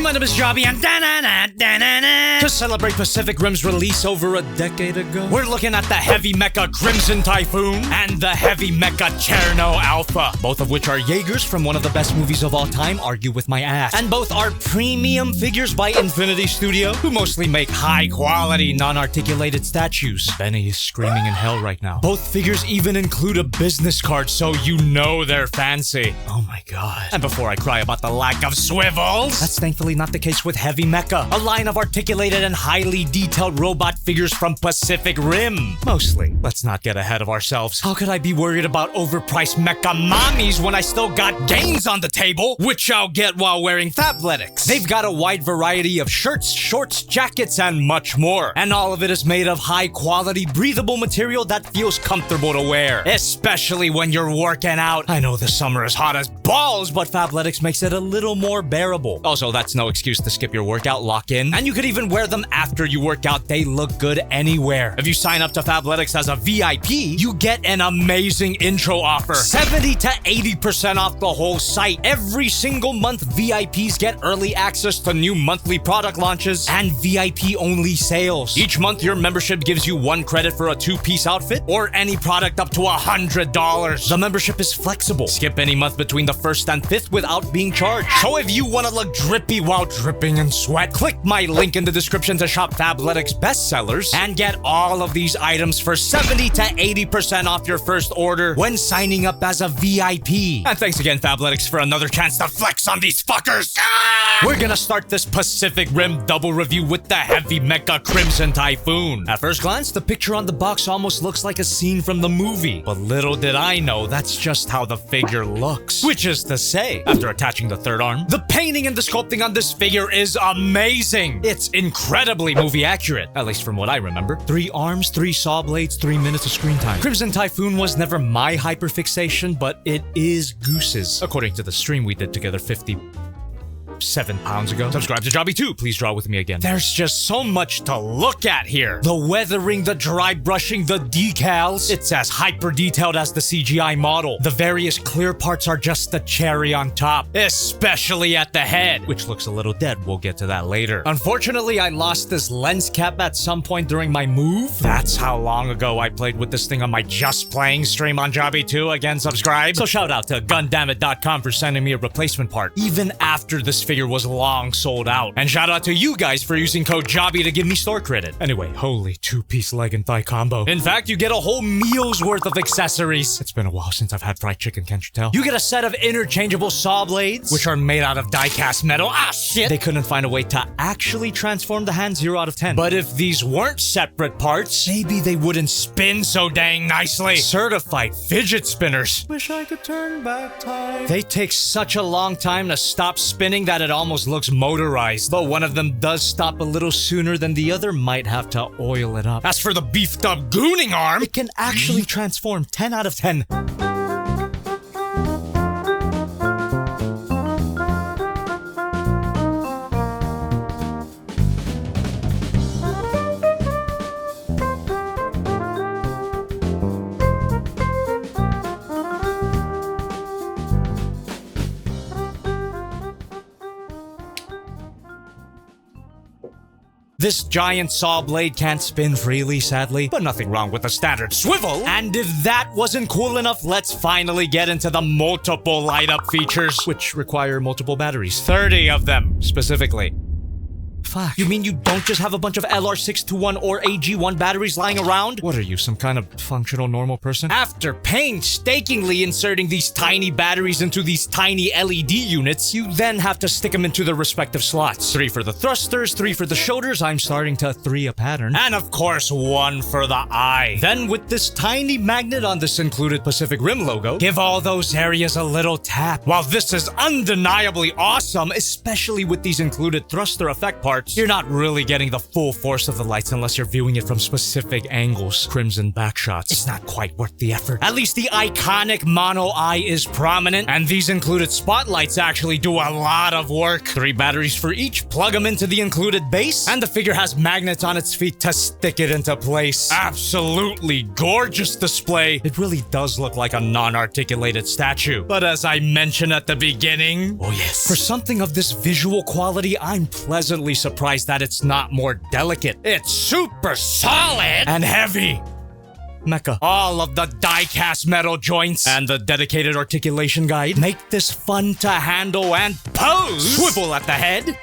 my name is Jobby, and to celebrate Pacific Rim's release over a decade ago, we're looking at the Heavy Mecha Crimson Typhoon and the Heavy Mecha Cherno Alpha, both of which are Jaegers from one of the best movies of all time, argue with my ass. And both are premium figures by Infinity Studio, who mostly make high-quality, non-articulated statues. Benny is screaming in hell right now. Both figures even include a business card, so you know they're fancy. Oh my god. And before I cry about the lack of swivels, that's thankfully not the case with Heavy Mecha, a line of articulated and highly detailed robot figures from Pacific Rim. Mostly. Let's not get ahead of ourselves. How could I be worried about overpriced mecha mommies when I still got gains on the table, which I'll get while wearing Fabletics? They've got a wide variety of shirts, shorts, jackets, and much more. And all of it is made of high-quality, breathable material that feels comfortable to wear, especially when you're working out. I know the summer is hot as balls, but Fabletics makes it a little more bearable. Also, that's no excuse to skip your workout, lock in, and you could even wear them after you work out. They look good anywhere. If you sign up to Fabletics as a VIP, you get an amazing intro offer. 70 to 80% off the whole site. Every single month, VIPs get early access to new monthly product launches and VIP-only sales. Each month, your membership gives you 1 credit for a 2-piece outfit or any product up to $100. The membership is flexible. Skip any month between the 1st and 5th without being charged. So if you want to look drippy while dripping in sweat, click my link in the description to shop Fabletics bestsellers and get all of these items for 70 to 80% off your first order when signing up as a VIP. And thanks again, Fabletics, for another chance to flex on these fuckers. We're gonna start this Pacific Rim double review with the Heavy Mecha Crimson Typhoon. At first glance, the picture on the box almost looks like a scene from the movie, but little did I know that's just how the figure looks. Which is to say, after attaching the third arm, the painting and the sculpting on this figure is amazing. It's incredibly movie accurate, at least from what I remember. 3 arms, 3 saw blades, 3 minutes of screen time. Crimson Typhoon was never my hyperfixation, but it is Goose's, according to the stream we did together 7 pounds ago. Subscribe to Jobby too. Please draw with me again. There's just so much to look at here. The weathering, the dry brushing, the decals. It's as hyper detailed as the CGI model. The various clear parts are just the cherry on top, especially at the head, which looks a little dead. We'll get to that later. Unfortunately, I lost this lens cap at some point during my move. That's how long ago I played with this thing on my Just Playing stream on Jobby 2. Again, subscribe. So shout out to Gundamit.com for sending me a replacement part, even after this figure was long sold out. And shout out to you guys for using code Jobby to give me store credit. Anyway, holy 2-piece leg and thigh combo. In fact, you get a whole meal's worth of accessories. It's been a while since I've had fried chicken, can't you tell? You get a set of interchangeable saw blades, which are made out of die-cast metal. Ah, shit! They couldn't find a way to actually transform the hand. 0 out of 10. But if these weren't separate parts, maybe they wouldn't spin so dang nicely. Certified fidget spinners. Wish I could turn back time. They take such a long time to stop spinning that it almost looks motorized, but one of them does stop a little sooner than the other. Might have to oil it up. As for the beefed up gooning arm, it can actually transform. 10 out of 10. This giant saw blade can't spin freely, sadly, but nothing wrong with a standard swivel. And if that wasn't cool enough, let's finally get into the multiple light-up features, which require multiple batteries. 30 of them, specifically. Fuck. You mean you don't just have a bunch of LR621 or AG1 batteries lying around? What are you, some kind of functional normal person? After painstakingly inserting these tiny batteries into these tiny LED units, you then have to stick them into their respective slots. 3 for the thrusters, 3 for the shoulders, I'm starting to 3 a pattern, and of course 1 for the eye. Then with this tiny magnet on this included Pacific Rim logo, give all those areas a little tap. While this is undeniably awesome, especially with these included thruster effect parts, parts, you're not really getting the full force of the lights unless you're viewing it from specific angles. Crimson backshots. It's not quite worth the effort. At least the iconic mono eye is prominent, and these included spotlights actually do a lot of work. 3 batteries for each, plug them into the included base, and the figure has magnets on its feet to stick it into place. Absolutely gorgeous display. It really does look like a non-articulated statue. But as I mentioned at the beginning, oh yes, for something of this visual quality, I'm pleasantly surprised that it's not more delicate. It's super solid and heavy. Mecha. All of the die-cast metal joints and the dedicated articulation guide make this fun to handle and pose. Swivel at the head.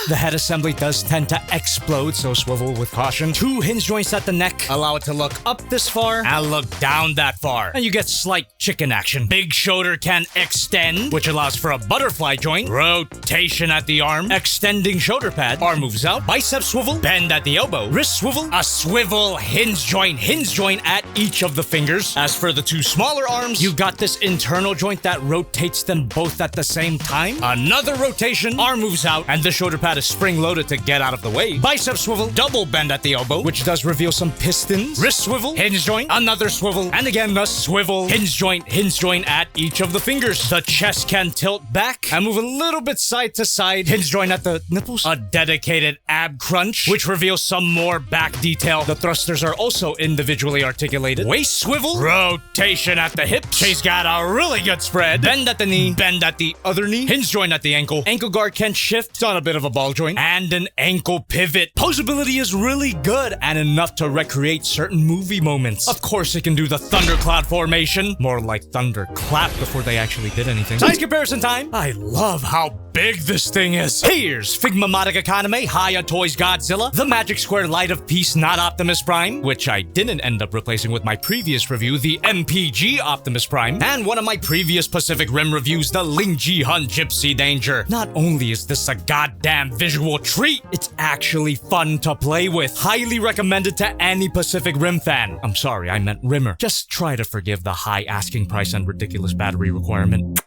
The head assembly does tend to explode, so swivel with caution. 2 hinge joints at the neck allow it to look up this far and look down that far, and you get slight chicken action. Big shoulder can extend, which allows for a butterfly joint. Rotation at the arm, extending shoulder pad. Arm moves out. Bicep swivel, bend at the elbow. Wrist swivel, a swivel hinge joint at each of the fingers. As for the 2 smaller arms, you got this internal joint that rotates them both at the same time. Another rotation, arm moves out, and the shoulder pad is spring-loaded to get out of the way. Bicep swivel, double bend at the elbow, which does reveal some pistons. Wrist swivel, hinge joint, another swivel, and again a swivel, hinge joint at each of the fingers. The chest can tilt back and move a little bit side to side. Hinge joint at the nipples. A dedicated ab crunch, which reveals some more back detail. The thrusters are also individually articulated. Waist swivel, rotation at the hips. She's got a really good spread. Bend at the knee, bend at the other knee. Hinge joint at the ankle. Ankle guard can shift. It's on a bit of a ball joint and an ankle pivot. Poseability is really good and enough to recreate certain movie moments. Of course, it can do the thundercloud formation. More like thunderclap before they actually did anything. Size comparison time. I love how big this thing is. Here's Figma-matic Economy, high on Toys Godzilla, the Magic Square Light of Peace, not Optimus Prime, which I didn't end up replacing with my previous review, the MPG Optimus Prime, and one of my previous Pacific Rim reviews, the Ling Ji-hun Gipsy Danger. Not only is this a goddamn visual treat, it's actually fun to play with. Highly recommended to any Pacific Rim fan. I'm sorry, I meant Rimmer. Just try to forgive the high asking price and ridiculous battery requirement.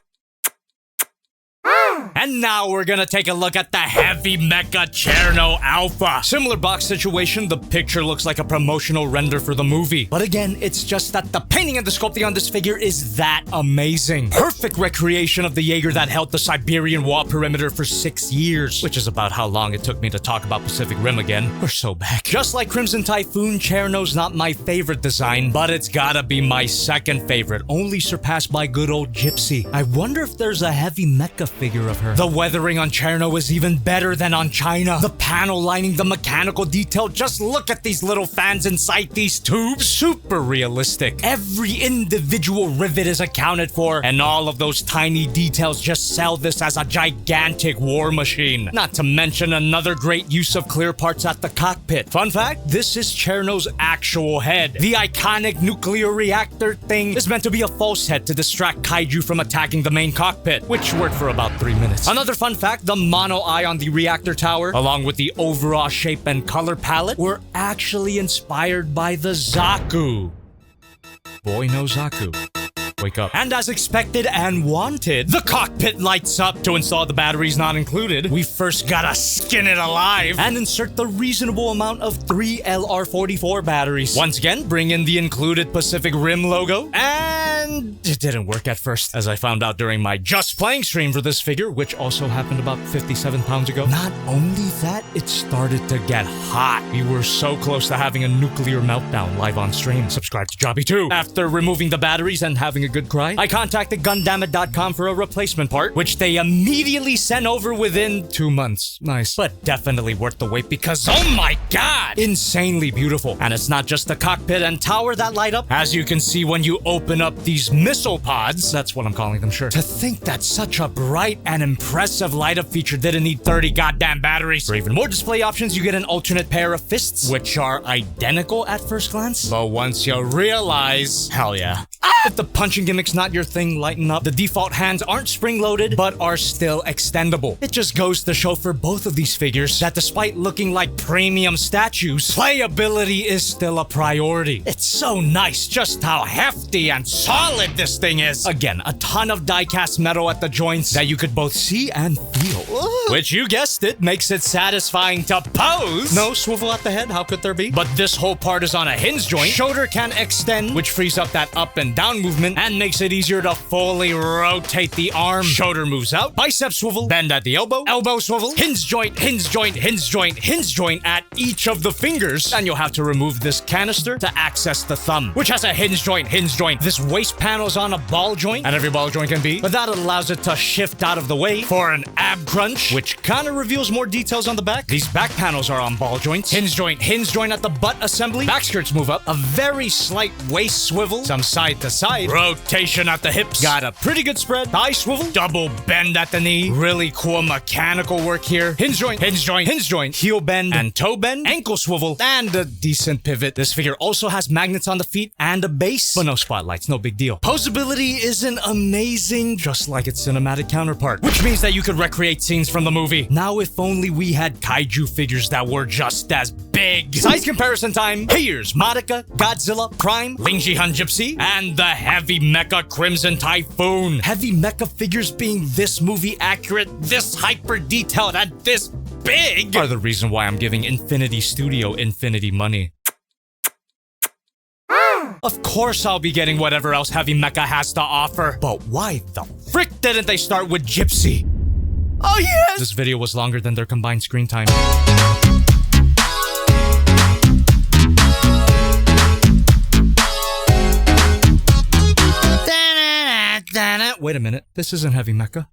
And now we're gonna take a look at the Heavy Mecha Cherno Alpha. Similar box situation, the picture looks like a promotional render for the movie. But again, it's just that the painting and the sculpting on this figure is that amazing. Perfect recreation of the Jaeger that held the Siberian wall perimeter for 6 years, which is about how long it took me to talk about Pacific Rim again. We're so back. Just like Crimson Typhoon, Cherno's not my favorite design, but it's gotta be my second favorite, only surpassed by good old Gipsy. I wonder if there's a Heavy Mecha figure of her. The weathering on Cherno is even better than on China. The panel lining, the mechanical detail, just look at these little fans inside these tubes. Super realistic. Every individual rivet is accounted for, and all of those tiny details just sell this as a gigantic war machine. Not to mention another great use of clear parts at the cockpit. Fun fact, this is Cherno's actual head. The iconic nuclear reactor thing is meant to be a false head to distract kaiju from attacking the main cockpit, which worked for about 3 minutes. Another fun fact, the mono eye on the reactor tower, along with the overall shape and color palette, were actually inspired by the Zaku. Boy, no Zaku. Wake up. And as expected and wanted, the cockpit lights up. To install the batteries not included, we first gotta skin it alive and insert the reasonable amount of 3 LR44 batteries. Once again, bring in the included Pacific Rim logo, and it didn't work at first, as I found out during my Just Playing stream for this figure, which also happened about 57 pounds ago. Not only that, it started to get hot. We were so close to having a nuclear meltdown live on stream. Subscribe to Jobby too. After removing the batteries and having a good cry, I contacted Gundamit.com for a replacement part, which they immediately sent over within 2 months. Nice. But definitely worth the wait because, oh my god! Insanely beautiful. And it's not just the cockpit and tower that light up. As you can see when you open up these missile pods, that's what I'm calling them, sure. To think that such a bright and impressive light-up feature didn't need 30 goddamn batteries. For even more display options, you get an alternate pair of fists, which are identical at first glance. But once you realize, hell yeah. If the punching gimmick's not your thing, lighten up. The default hands aren't spring-loaded, but are still extendable. It just goes to show for both of these figures that despite looking like premium statues, playability is still a priority. It's so nice just how hefty and solid this thing is. Again, a ton of die-cast metal at the joints that you could both see and feel. Which, you guessed it, makes it satisfying to pose. No swivel at the head, how could there be? But this whole part is on a hinge joint. Shoulder can extend, which frees up that up and down movement and makes it easier to fully rotate the arm. Shoulder moves out, bicep swivel, bend at the elbow, elbow swivel, hinge joint, hinge joint, hinge joint, hinge joint at each of the fingers. And you'll have to remove this canister to access the thumb, which has a hinge joint, hinge joint. This waist panel's on a ball joint, and every ball joint can be, but that allows it to shift out of the way for an ab crunch, which kind of reveals more details on the back. These back panels are on ball joints. Hinge joint at the butt assembly. Back skirts move up. A very slight waist swivel. Some side to side. Rotation at the hips. Got a pretty good spread. Thigh swivel. Double bend at the knee. Really cool mechanical work here. Hinge joint, hinge joint, hinge joint. Heel bend and toe bend. Ankle swivel. And a decent pivot. This figure also has magnets on the feet and a base, but no spotlights. No big deal. Poseability isn't amazing, just like its cinematic counterpart, which means that you could recreate scenes from the movie. Now, if only we had kaiju figures that were just as big. Size comparison time. Here's Mecha, Godzilla, Prime, Lingjihan Gipsy, and the Heavy Mecha Crimson Typhoon. Heavy Mecha figures being this movie accurate, this hyper detailed, and this big are the reason why I'm giving Infinity Studio infinity money. Of course I'll be getting whatever else Heavy Mecha has to offer. But why the frick didn't they start with Gipsy? Oh yes! This video was longer than their combined screen time. Wait a minute, this isn't Heavy Mecha.